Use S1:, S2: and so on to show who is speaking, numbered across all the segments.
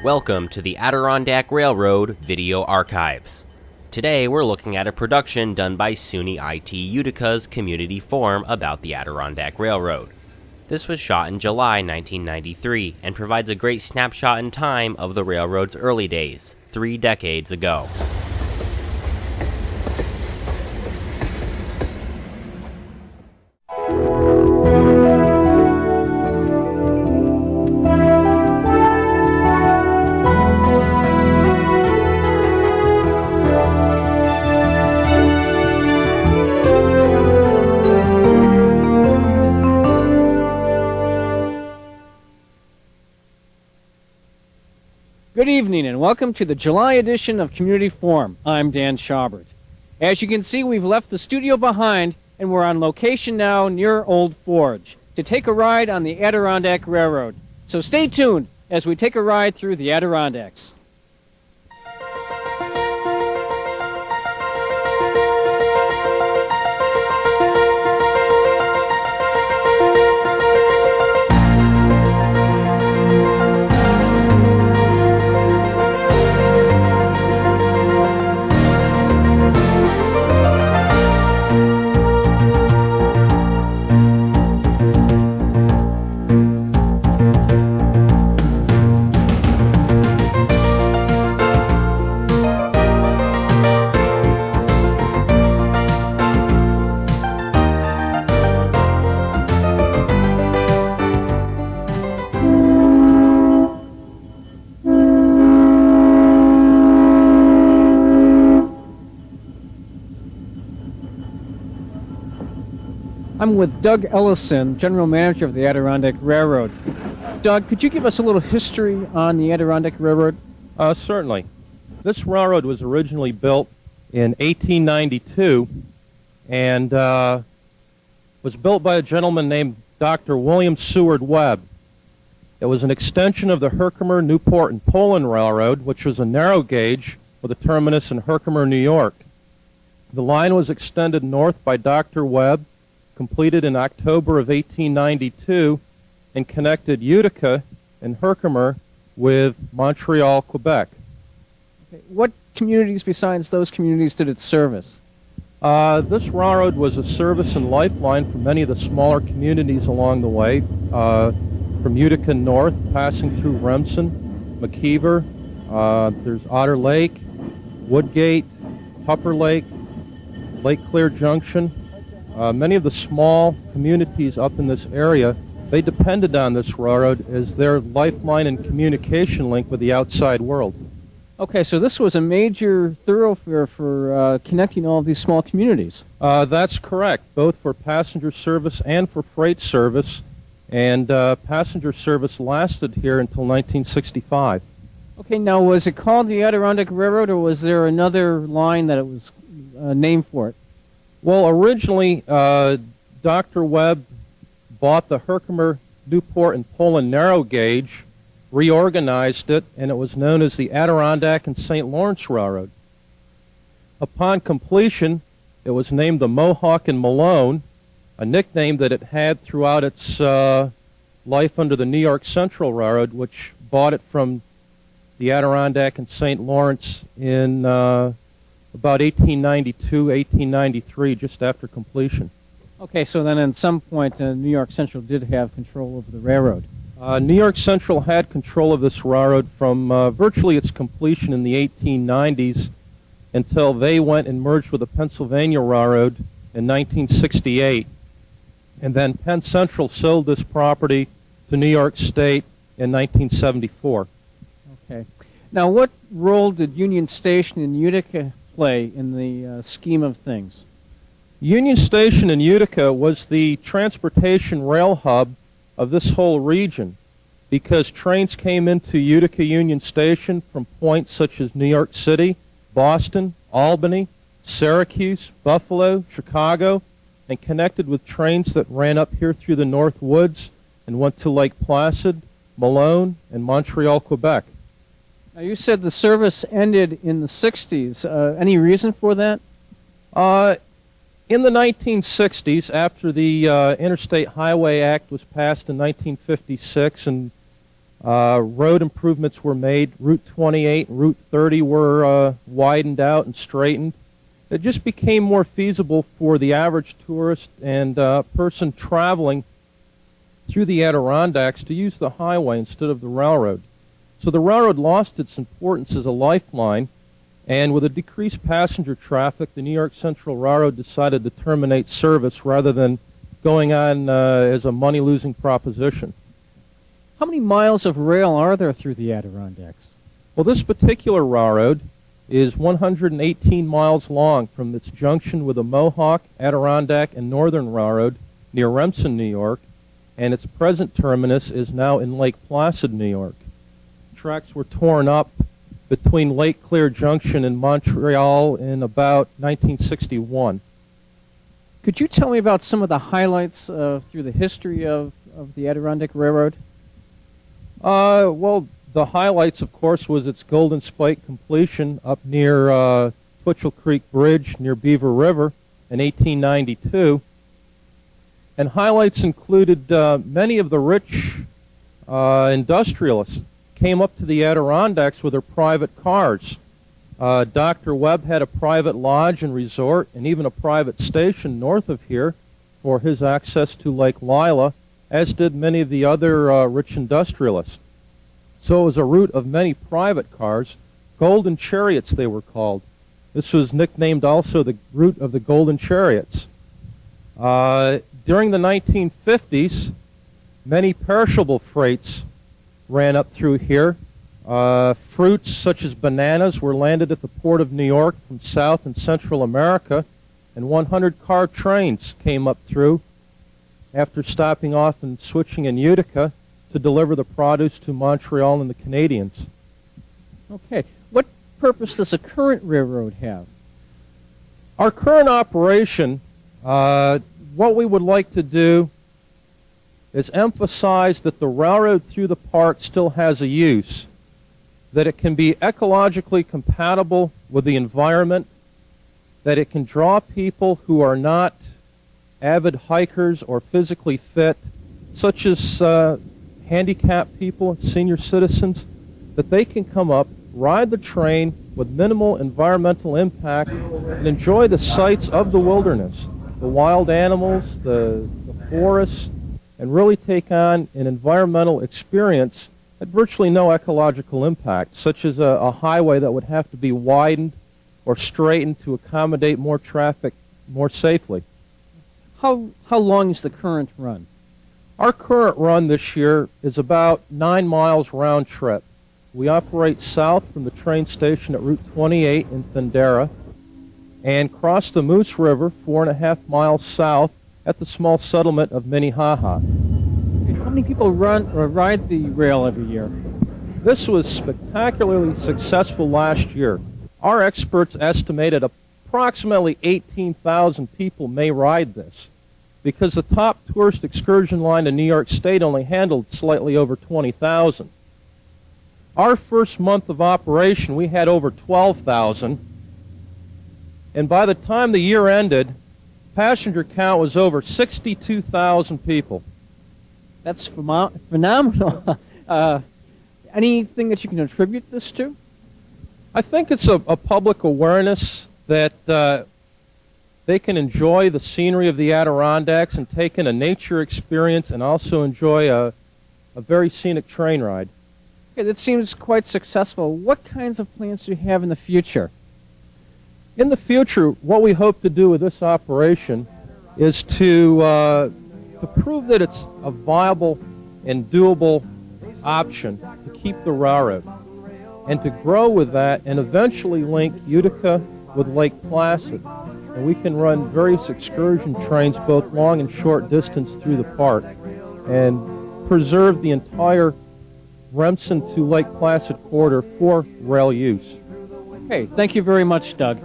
S1: Welcome to the Adirondack Railroad Video Archives. Today we're looking at a production done by SUNY IT Utica's community forum about the Adirondack Railroad. This was shot in July 1993 and provides a great snapshot in time of the railroad's early days, 3 decades ago.
S2: Good evening and welcome to the July edition of Community Forum. I'm Dan Schaubert. As you can see, we've left the studio behind and we're on location now near Old Forge to take a ride on the Adirondack Railroad. So stay tuned as we take a ride through the Adirondacks. I'm with Doug Ellison, General Manager of the Adirondack Railroad. Doug, could you give us a little history on the Adirondack Railroad?
S3: Certainly. This railroad was originally built in 1892 and was built by a gentleman named Dr. William Seward Webb. It was an extension of the Herkimer, Newport, and Poland Railroad, which was a narrow gauge with a terminus in Herkimer, New York. The line was extended north by Dr. Webb, completed in October of 1892, and connected Utica and Herkimer with Montreal, Quebec.
S2: Okay. What communities besides those communities did it service?
S3: This railroad was a service and lifeline for many of the smaller communities along the way, from Utica north, passing through Remsen, McKeever, there's Otter Lake, Woodgate, Tupper Lake, Lake Clear Junction. Many of the small communities up in this area, they depended on this railroad as their lifeline and communication link with the outside world.
S2: Okay, so this was a major thoroughfare for connecting all of these small communities.
S3: That's correct, both for passenger service and for freight service. And passenger service lasted here until 1965.
S2: Okay, now was it called the Adirondack Railroad or was there another line that it was named for it?
S3: Well, originally, Dr. Webb bought the Herkimer, Newport, and Poland narrow gauge, reorganized it, and it was known as the Adirondack and St. Lawrence Railroad. Upon completion, it was named the Mohawk and Malone, a nickname that it had throughout its life under the New York Central Railroad, which bought it from the Adirondack and St. Lawrence in about 1892, 1893, just after completion.
S2: Okay, so then at some point New York Central did have control over the railroad.
S3: New York Central had control of this railroad from virtually its completion in the 1890s until they went and merged with the Pennsylvania Railroad in 1968. And then Penn Central sold this property to New York State in 1974.
S2: Okay. Now, what role did Union Station in Utica play in the scheme of things?
S3: Union Station in Utica was the transportation rail hub of this whole region because trains came into Utica Union Station from points such as New York City, Boston, Albany, Syracuse, Buffalo, Chicago, and connected with trains that ran up here through the North Woods and went to Lake Placid, Malone, and Montreal, Quebec.
S2: Now, you said the service ended in the 60s. Any reason for that?
S3: In the 1960s, after the Interstate Highway Act was passed in 1956 and Road improvements were made. Route 28 and Route 30 were widened out and straightened. It just became more feasible for the average tourist and person traveling through the Adirondacks to use the highway instead of the railroad. So the railroad lost its importance as a lifeline, and with a decreased passenger traffic, the New York Central Railroad decided to terminate service rather than going on as a money-losing proposition.
S2: How many miles of rail are there through the Adirondacks?
S3: Well, this particular railroad is 118 miles long from its junction with the Mohawk, Adirondack, and Northern Railroad near Remsen, New York, and its present terminus is now in Lake Placid, New York. Tracks were torn up between Lake Clear Junction and Montreal in about 1961.
S2: Could you tell me about some of the highlights through the history of the Adirondack Railroad?
S3: Well, the highlights, of course, was its Golden Spike completion up near Twitchell Creek Bridge near Beaver River in 1892. And highlights included many of the rich industrialists came up to the Adirondacks with their private cars. Dr. Webb had a private lodge and resort and even a private station north of here for his access to Lake Lila, as did many of the other rich industrialists. So it was a route of many private cars. Golden Chariots, they were called. This was nicknamed also the route of the Golden Chariots. During the 1950s, many perishable freights ran up through here. Fruits such as bananas were landed at the Port of New York from South and Central America, and 100-car trains came up through after stopping off and switching in Utica to deliver the produce to Montreal and the Canadians.
S2: Okay. What purpose does the current railroad have?
S3: Our current operation, what we would like to do is emphasize that the railroad through the park still has a use, that it can be ecologically compatible with the environment, that it can draw people who are not avid hikers or physically fit, such as handicapped people, senior citizens, that they can come up, ride the train with minimal environmental impact, and enjoy the sights of the wilderness, the wild animals, the forests, and really take on an environmental experience at virtually no ecological impact, such as a highway that would have to be widened or straightened to accommodate more traffic more safely.
S2: How long is the current run?
S3: Our current run this year is about 9 miles round trip. We operate south from the train station at Route 28 in Thundera and cross the Moose River 4.5 miles south at the small settlement of Minnehaha.
S2: How many people ride the rail every year?
S3: This was spectacularly successful last year. Our experts estimated approximately 18,000 people may ride this, because the top tourist excursion line in New York State only handled slightly over 20,000. Our first month of operation, we had over 12,000, and by the time the year ended, passenger count was over 62,000 people.
S2: That's phenomenal. Anything that you can attribute this to?
S3: I think it's a public awareness that they can enjoy the scenery of the Adirondacks and take in a nature experience and also enjoy a very scenic train ride.
S2: Okay, that seems quite successful. What kinds of plans do you have in the future?
S3: In the future, what we hope to do with this operation is to prove that it's a viable and doable option to keep the railroad and to grow with that and eventually link Utica with Lake Placid. And we can run various excursion trains, both long and short distance, through the park and preserve the entire Remsen to Lake Placid corridor for rail use.
S2: Okay, thank you very much, Doug.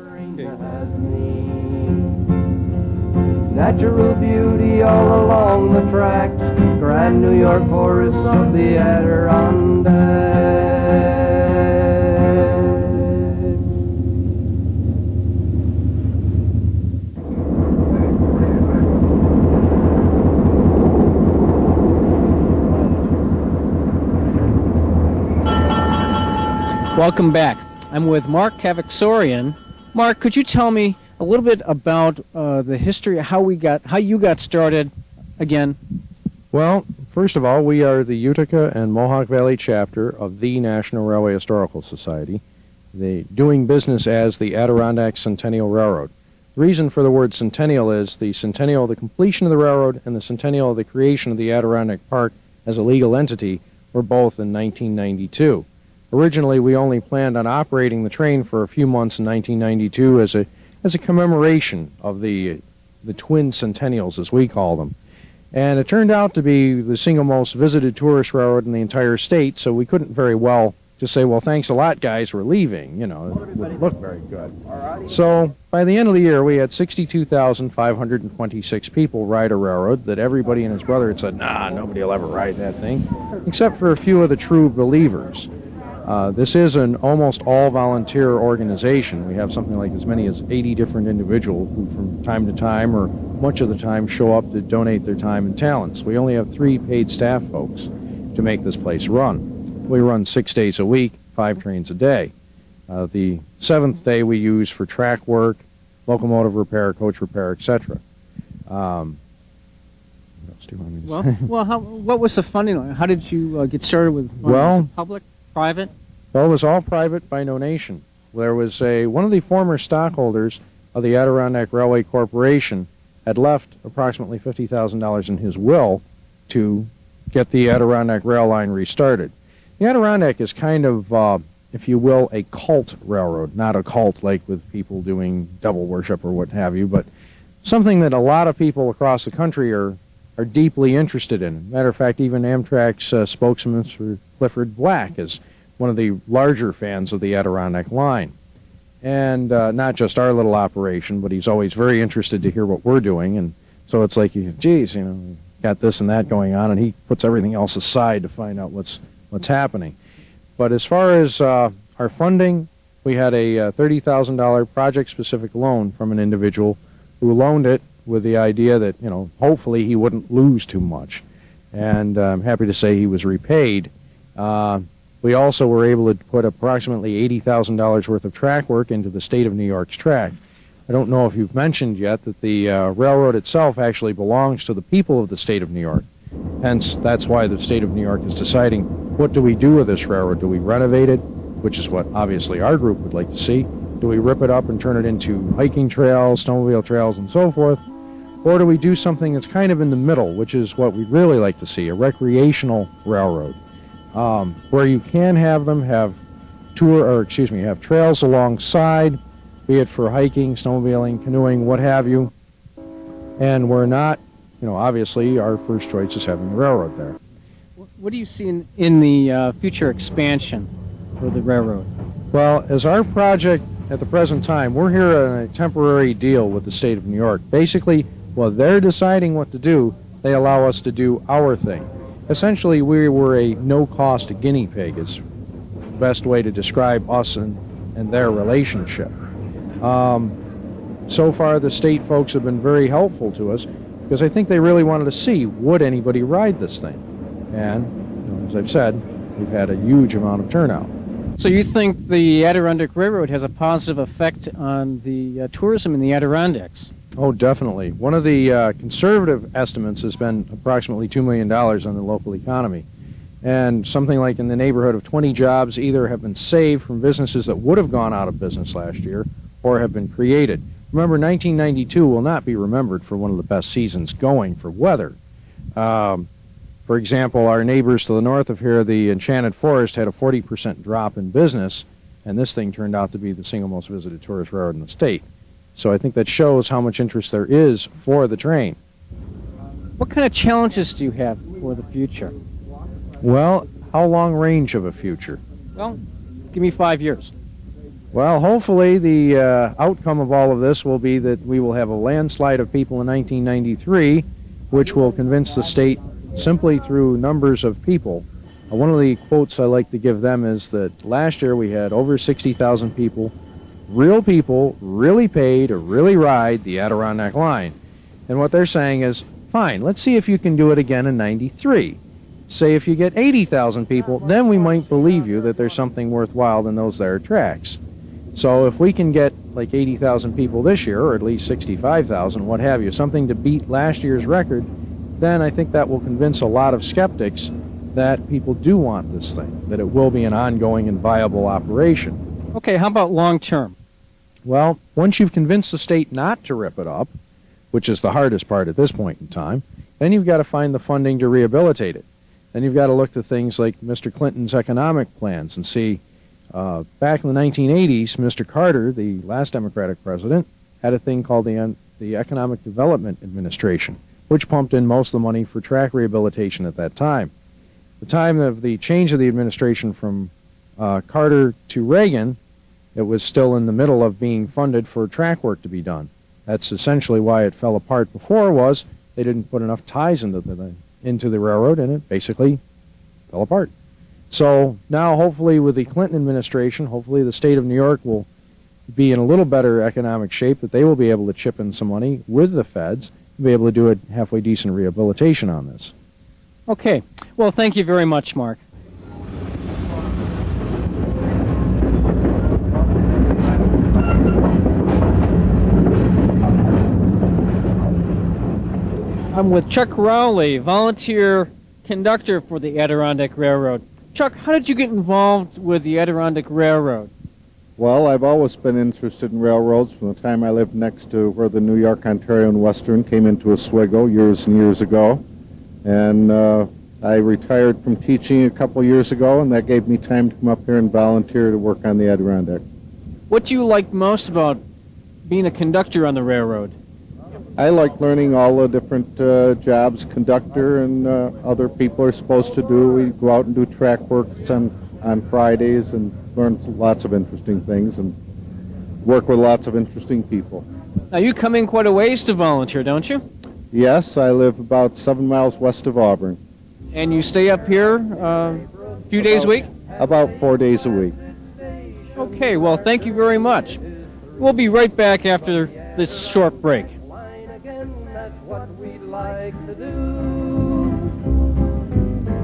S4: Natural beauty all along the tracks, grand New York forests of the Adirondacks.
S2: Welcome back. I'm with Mark Kavaksorian. Mark, could you tell me a little bit about the history, how you got started again?
S3: Well, first of all, we are the Utica and Mohawk Valley Chapter of the National Railway Historical Society, doing business as the Adirondack Centennial Railroad. The reason for the word centennial is the centennial of the completion of the railroad and the centennial of the creation of the Adirondack Park as a legal entity were both in 1992. Originally, we only planned on operating the train for a few months in 1992 as a commemoration of the twin centennials, as we call them. And it turned out to be the single most visited tourist railroad in the entire state, so we couldn't very well just say, well, thanks a lot, guys, we're leaving. It wouldn't look very good. So by the end of the year, we had 62,526 people ride a railroad that everybody and his brother had said, nah, nobody will ever ride that thing, except for a few of the true believers. This is an almost all-volunteer organization. We have something like as many as 80 different individuals who from time to time or much of the time show up to donate their time and talents. We only have 3 paid staff folks to make this place run. We run 6 days a week, 5 trains a day. The 7th day we use for track work, locomotive repair, coach repair, etc. What else do you want me to say?
S2: What was the funding like? How did you get started with
S3: Well,
S2: public, private?
S3: Well, it was all private by donation. There was one of the former stockholders of the Adirondack Railway Corporation had left approximately $50,000 in his will to get the Adirondack Rail Line restarted. The Adirondack is kind of, if you will, a cult railroad, not a cult like with people doing devil worship or what have you, but something that a lot of people across the country are deeply interested in. Matter of fact, even Amtrak's spokesman, Mr. Clifford Black, is one of the larger fans of the Adirondack Line. And not just our little operation, but he's always very interested to hear what we're doing. And so it's like, geez, got this and that going on, and he puts everything else aside to find out what's happening. But as far as our funding, we had a $30,000 project-specific loan from an individual who loaned it with the idea that, hopefully he wouldn't lose too much. And I'm happy to say he was repaid. We also were able to put approximately $80,000 worth of track work into the state of New York's track. I don't know if you've mentioned yet that the railroad itself actually belongs to the people of the state of New York. Hence, that's why the state of New York is deciding, what do we do with this railroad? Do we renovate it, which is what obviously our group would like to see? Do we rip it up and turn it into hiking trails, snowmobile trails, and so forth? Or do we do something that's kind of in the middle, which is what we'd really like to see, a recreational railroad, where you can have them have trails alongside, be it for hiking, snowmobiling, canoeing, what have you, and we're not, obviously our first choice is having the railroad there.
S2: What do you see in the future expansion for the railroad?
S3: Well, as our project at the present time, we're here on a temporary deal with the state of New York. Basically, while they're deciding what to do, they allow us to do our thing. Essentially, we were a no-cost guinea pig is the best way to describe us and their relationship. So far, the state folks have been very helpful to us because I think they really wanted to see, would anybody ride this thing? And, as I've said, we've had a huge amount of turnout.
S2: So you think the Adirondack Railroad has a positive effect on the tourism in the Adirondacks?
S3: Oh, definitely. One of the conservative estimates has been approximately $2 million on the local economy. And something like in the neighborhood of 20 jobs either have been saved from businesses that would have gone out of business last year or have been created. Remember, 1992 will not be remembered for one of the best seasons going for weather. For example, our neighbors to the north of here, the Enchanted Forest, had a 40% drop in business, and this thing turned out to be the single most visited tourist railroad in the state. So I think that shows how much interest there is for the train.
S2: What kind of challenges do you have for the future?
S3: Well, how long range of a future?
S2: Well, give me 5 years.
S3: Well, hopefully the outcome of all of this will be that we will have a landslide of people in 1993, which will convince the state simply through numbers of people. One of the quotes I like to give them is that last year we had over 60,000 people, real people, really paid to really ride the Adirondack Line. And what they're saying is, fine, let's see if you can do it again in 93. Say if you get 80,000 people, then we might believe you that there's something worthwhile in those there tracks. So if we can get like 80,000 people this year, or at least 65,000, what have you, something to beat last year's record, then I think that will convince a lot of skeptics that people do want this thing, that it will be an ongoing and viable operation.
S2: Okay, how about long term?
S3: Well, once you've convinced the state not to rip it up, which is the hardest part at this point in time, then you've got to find the funding to rehabilitate it. Then you've got to look to things like Mr. Clinton's economic plans and see, back in the 1980s, Mr. Carter, the last Democratic president, had a thing called the Economic Development Administration, which pumped in most of the money for track rehabilitation at that time. The time of the change of the administration from Carter to Reagan, it was still in the middle of being funded for track work to be done. That's essentially why it fell apart before, was they didn't put enough ties into the railroad, and it basically fell apart. So now, hopefully, with the Clinton administration, hopefully the state of New York will be in a little better economic shape, that they will be able to chip in some money with the feds and be able to do a halfway decent rehabilitation on this.
S2: Okay. Well, thank you very much, Mark. I'm with Chuck Rowley, volunteer conductor for the Adirondack Railroad. Chuck, how did you get involved with the Adirondack Railroad?
S5: Well, I've always been interested in railroads from the time I lived next to where the New York, Ontario, and Western came into Oswego years and years ago. And I retired from teaching a couple years ago, and that gave me time to come up here and volunteer to work on the Adirondack.
S2: What do you like most about being a conductor on the railroad?
S5: I like learning all the different jobs conductor and other people are supposed to do. We go out and do track work on Fridays and learn lots of interesting things and work with lots of interesting people.
S2: Now, you come in quite a ways to volunteer, don't you?
S5: Yes, I live about 7 miles west of Auburn.
S2: And you stay up here a few days a week?
S5: About 4 days a week.
S2: Okay, well, thank you very much. We'll be right back after this short break.
S4: What we'd like to do,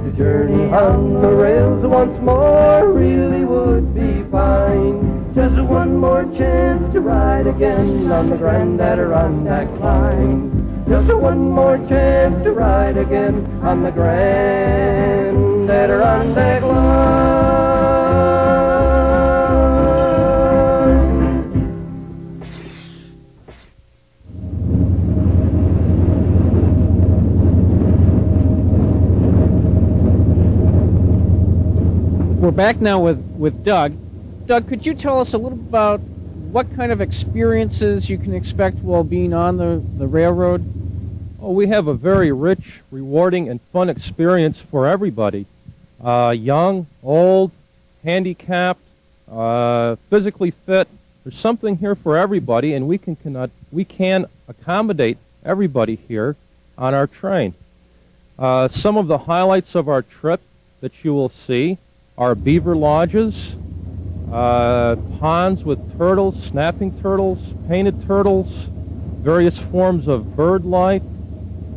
S4: to journey on the rails once more really would be fine. Just one more chance to ride again on the Grand Adirondack Line. Just one more chance to ride again on the Grand Adirondack Line.
S2: We're back now with Doug. Doug, could you tell us a little about what kind of experiences you can expect while being on the railroad?
S3: Oh, we have a very rich, rewarding, and fun experience for everybody. Young, old, handicapped, physically fit. There's something here for everybody, and we can accommodate everybody here on our train. Some of the highlights of our trip that you will see are beaver lodges, ponds with turtles, snapping turtles, painted turtles, various forms of bird life,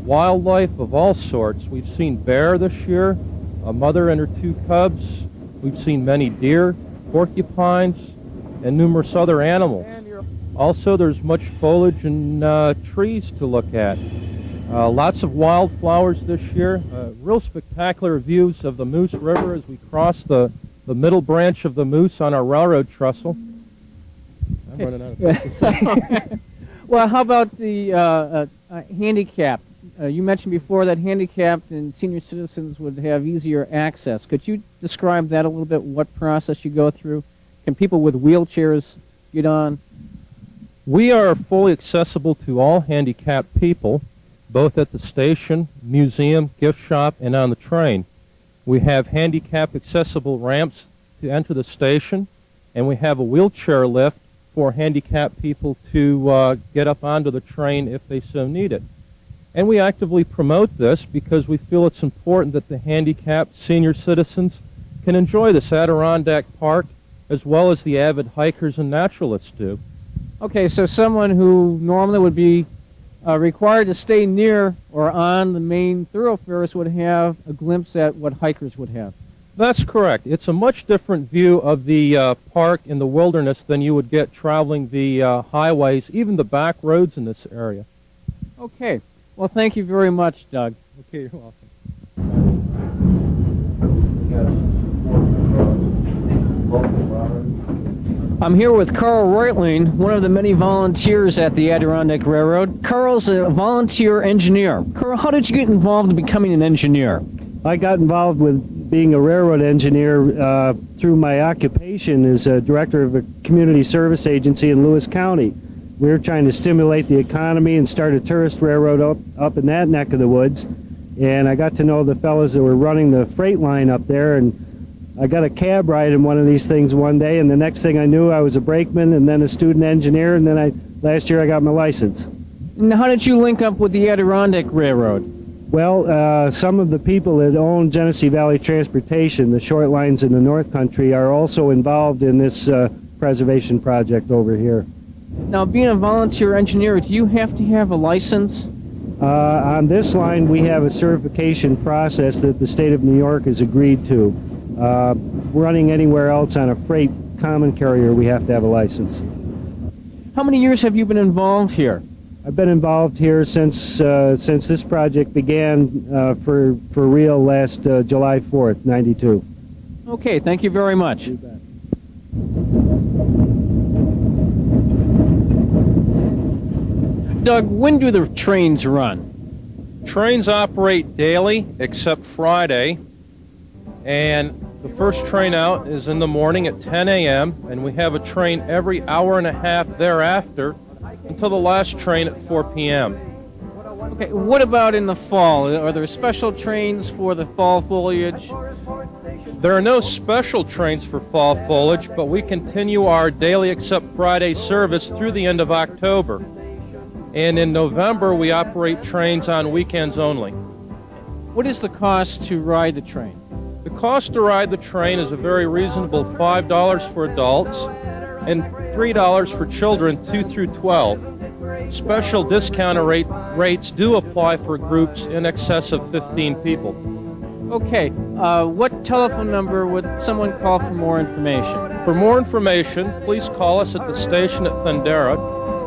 S3: wildlife of all sorts. We've seen bear this year, a mother and her 2 cubs. We've seen many deer, porcupines, and numerous other animals. Also, there's much foliage and trees to look at. Lots of wildflowers this year. Real spectacular views of the Moose River as we cross the middle branch of the Moose on our railroad trestle. I'm running out of things to say.
S2: Well, how about the handicap? You mentioned before that handicapped and senior citizens would have easier access. Could you describe that a little bit, what process you go through? Can people with wheelchairs get on?
S3: We are fully accessible to all handicapped people, both at the station, museum, gift shop, and on the train. We have handicap accessible ramps to enter the station, and we have a wheelchair lift for handicapped people to get up onto the train if they so need it. And we actively promote this because we feel it's important that the handicapped senior citizens can enjoy this Adirondack Park as well as the avid hikers and naturalists do.
S2: Okay, so someone who normally would be required to stay near or on the main thoroughfares would have a glimpse at what hikers would have.
S3: That's correct. It's a much different view of the park in the wilderness than you would get traveling the highways, even the back roads in this area.
S2: Okay. Well, thank you very much, Doug.
S3: Okay, you're welcome.
S2: I'm here with Carl Reutling, one of the many volunteers at the Adirondack Railroad. Carl's a volunteer engineer. Carl, how did you get involved in becoming an engineer?
S6: I got involved with being a railroad engineer through my occupation as a director of a community service agency in Lewis County. We were trying to stimulate the economy and start a tourist railroad up in that neck of the woods. And I got to know the fellows that were running the freight line up there, and I got a cab ride in one of these things one day, and the next thing I knew I was a brakeman and then a student engineer, and then last year I got my license.
S2: And how did you link up with the Adirondack Railroad?
S6: Well, some of the people that own Genesee Valley Transportation, the short lines in the North Country, are also involved in this preservation project over here.
S2: Now, being a volunteer engineer, do you have to have a license?
S6: On this line, we have a certification process that the state of New York has agreed to. Running anywhere else on a freight common carrier, we have to have a license.
S2: How many years have you been involved here?
S6: I've been involved here since this project began for real last July 4th, 92.
S2: Okay, thank you very much.
S6: You bet.
S2: Doug, when do the trains run?
S3: Trains operate daily except Friday, and the first train out is in the morning at 10 a.m., and we have a train every hour and a half thereafter until the last train at 4 p.m.
S2: Okay, what about in the fall? Are there special trains for the fall foliage?
S3: There are no special trains for fall foliage, but we continue our daily except Friday service through the end of October. And in November, we operate trains on weekends only.
S2: What is the cost to ride the train?
S3: The cost to ride the train is a very reasonable $5 for adults and $3 for children 2 through 12. Special discount rates do apply for groups in excess of 15 people.
S2: Okay, what telephone number would someone call for more information?
S3: For more information, please call us at the station at Thundera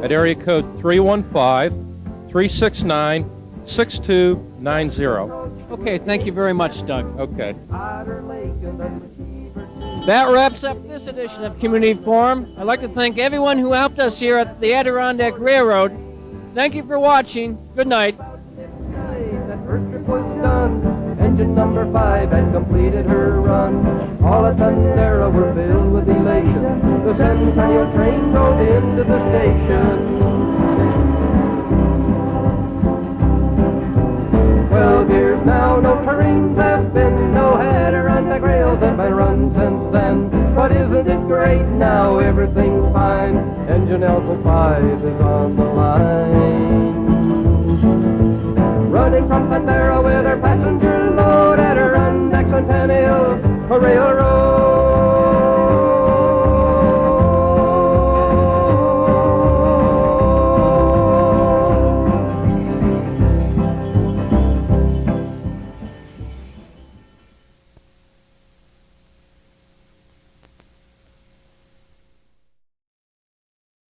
S3: at area code 315-369-6290.
S2: Okay, thank you very much, Doug.
S3: Okay.
S2: That wraps up this edition of Community Forum. I'd like to thank everyone who helped us here at the Adirondack Railroad. Thank you for watching. Good night.
S4: That first trip was done. Engine number 5 had completed her run. All at Thundera were filled with elation. The Centennial train rode into the station. 12 years now, no trains have been, no Adirondack rails have been run since then. But isn't it great now? Everything's fine. Engine Alpha 5 is on the line. Running from Thundera with her passenger load, Adirondack Centennial Railroad.